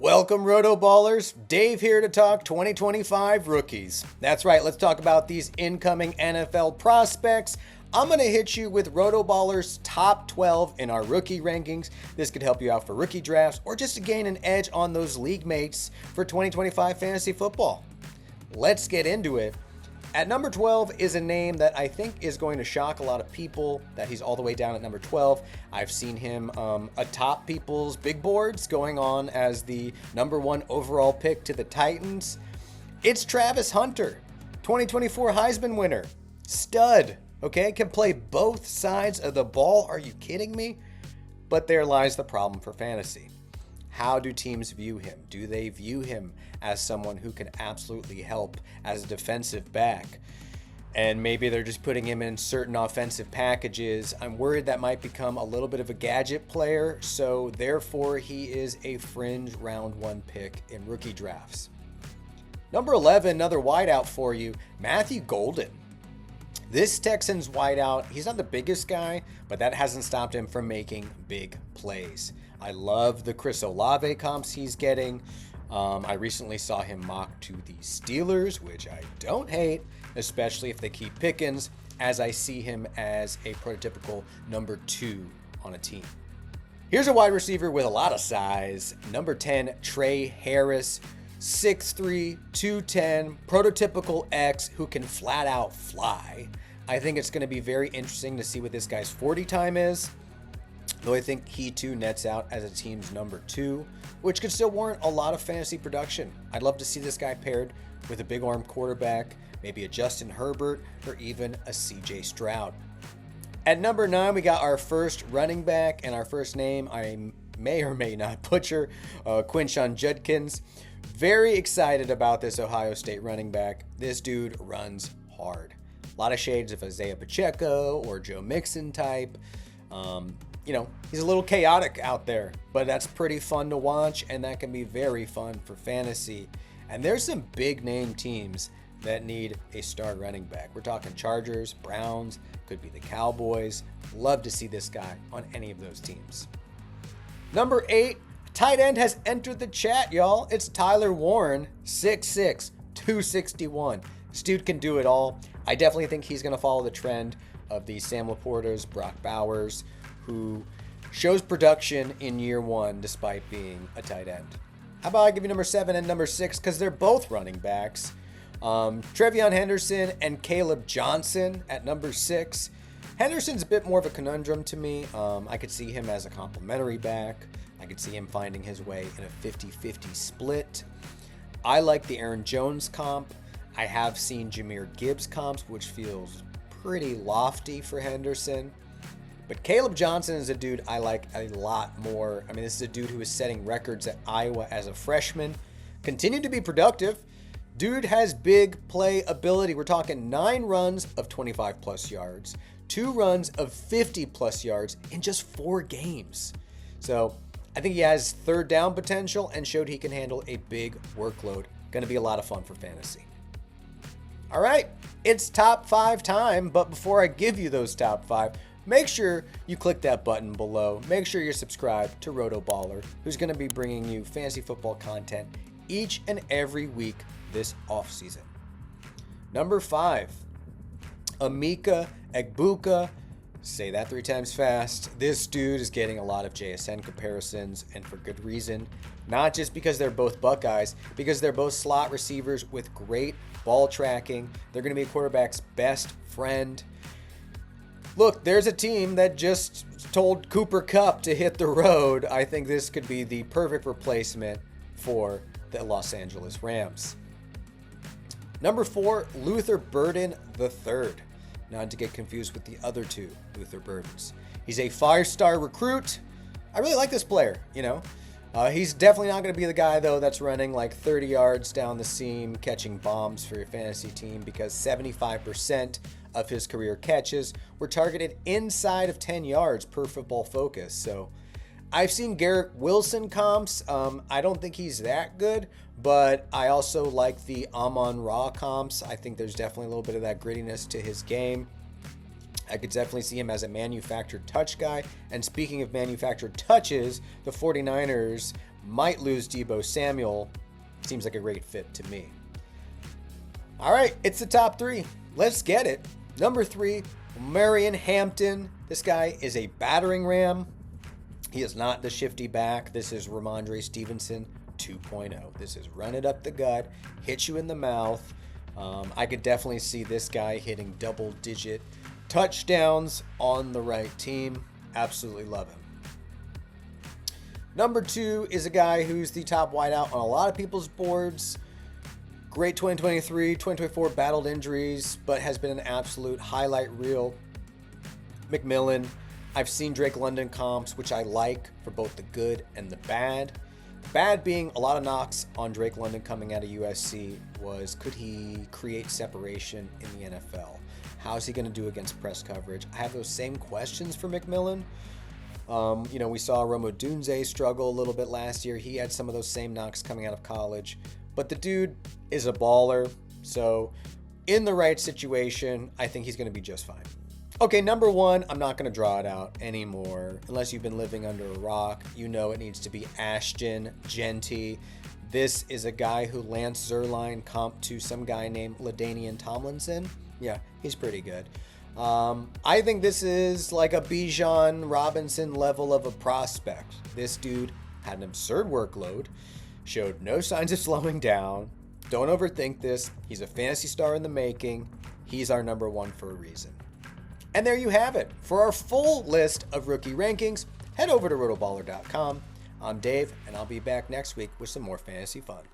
Welcome, RotoBallers. Dave here to talk 2025 rookies. That's right, let's talk about these incoming NFL prospects. I'm going to hit you with RotoBaller's top 12 in our rookie rankings. This could help you out for rookie drafts or just to gain an edge on those league mates for 2025 fantasy football. Let's get into it. At number 12 is a name that I think is going to shock a lot of people, that he's all the way down at number 12. I've seen him atop people's big boards going on as the number 1 overall pick to the Titans. It's Travis Hunter, 2024 Heisman winner. Stud, okay? Can play both sides of the ball. Are you kidding me? But there lies the problem for fantasy. How do teams view him? Do they view him as someone who can absolutely help as a defensive back? And maybe they're just putting him in certain offensive packages. I'm worried that might become a little bit of a gadget player, so therefore he is a fringe round 1 pick in rookie drafts. Number 11, another wideout for you, Matthew Golden. This Texans wideout, he's not the biggest guy, but that hasn't stopped him from making big plays. I love the Chris Olave comps he's getting. I recently saw him mocked to the Steelers, which I don't hate, especially if they keep Pickens, as I see him as a prototypical number 2 on a team. Here's a wide receiver with a lot of size. Number 10, Trey Harris, 6'3", 210, prototypical X who can flat out fly. I think it's going to be very interesting to see what this guy's 40 time is. Though I think he too nets out as a team's number 2, which could still warrant a lot of fantasy production. I'd love to see this guy paired with a big arm quarterback, maybe a Justin Herbert, or even a CJ Stroud. At number 9, we got our first running back, and our first name I may or may not butcher, Quinshon Judkins. Very excited about this Ohio State running back. This dude runs hard. A lot of shades of Isaiah Pacheco or Joe Mixon type. He's a little chaotic out there, but that's pretty fun to watch, and that can be very fun for fantasy. And there's some big name teams that need a star running back. We're talking Chargers, Browns, could be the Cowboys. Love to see this guy on any of those teams. Number 8, tight end has entered the chat, y'all. It's Tyler Warren, 6'6", 261. This dude can do it all. I definitely think he's going to follow the trend of the Sam Laportas, Brock Bowers, who shows production in year 1 despite being a tight end. How about I give you number 7 and number 6 because they're both running backs. Trevion Henderson and Caleb Johnson at number 6. Henderson's a bit more of a conundrum to me. I could see him as a complementary back. I could see him finding his way in a 50-50 split. I like the Aaron Jones comp. I have seen Jahmyr Gibbs comps, which feels pretty lofty for Henderson. But Caleb Johnson is a dude I like a lot more. I mean, this is a dude who is setting records at Iowa as a freshman. Continued to be productive. Dude has big play ability. We're talking 9 runs of 25 plus yards, 2 runs of 50 plus yards in just 4 games. So I think he has third down potential and showed he can handle a big workload. Going to be a lot of fun for fantasy. All right, it's top 5 time. But before I give you those top 5, make sure you click that button below. Make sure you're subscribed to RotoBaller, who's going to be bringing you fantasy football content each and every week this offseason. Number 5, Emeka Egbuka. Say that 3 times fast. This dude is getting a lot of JSN comparisons, and for good reason. Not just because they're both Buckeyes, because they're both slot receivers with great ball tracking. They're going to be a quarterback's best friend. Look, there's a team that just told Cooper Kupp to hit the road. I think this could be the perfect replacement for the Los Angeles Rams. Number 4, Luther Burden III. Not to get confused with the other 2 Luther Burdens. He's a 5-star recruit. I really like this player, He's definitely not going to be the guy, though, that's running like 30 yards down the seam, catching bombs for your fantasy team, because 75% of his career catches were targeted inside of 10 yards per Football Focus. So I've seen Garrett Wilson comps. I don't think he's that good, but I also like the Amon-Ra comps. I think there's definitely a little bit of that grittiness to his game. I could definitely see him as a manufactured touch guy. And speaking of manufactured touches, the 49ers Might lose Deebo Samuel. Seems like a great fit to me. All right, it's the top 3. Let's get it. Number 3, Marion Hampton. This guy is a battering ram. He is not the shifty back. This is Ramondre Stevenson 2.0. This is run it up the gut, hit you in the mouth. I could definitely see this guy hitting double-digit touchdowns on the right team. Absolutely love him. Number 2 is a guy who's the top wideout on a lot of people's boards. Great 2023, 2024 battled injuries, but has been an absolute highlight reel. McMillan. I've seen Drake London comps, which I like for both the good and the bad. The bad being a lot of knocks on Drake London coming out of USC was, could he create separation in the NFL? How's he going to do against press coverage? I have those same questions for McMillan. We saw Rome Odunze struggle a little bit last year. He had some of those same knocks coming out of college. But the dude is a baller. So in the right situation, I think he's going to be just fine. Okay, number 1, I'm not going to draw it out anymore. Unless you've been living under a rock, you know it needs to be Ashton Genty. This is a guy who Lance Zierlein comped to some guy named LaDainian Tomlinson. Yeah, he's pretty good. I think this is like a Bijan Robinson level of a prospect. This dude had an absurd workload, showed no signs of slowing down. Don't overthink this. He's a fantasy star in the making. He's our number 1 for a reason. And there you have it. For our full list of rookie rankings, head over to rotoballer.com. I'm Dave, and I'll be back next week with some more fantasy fun.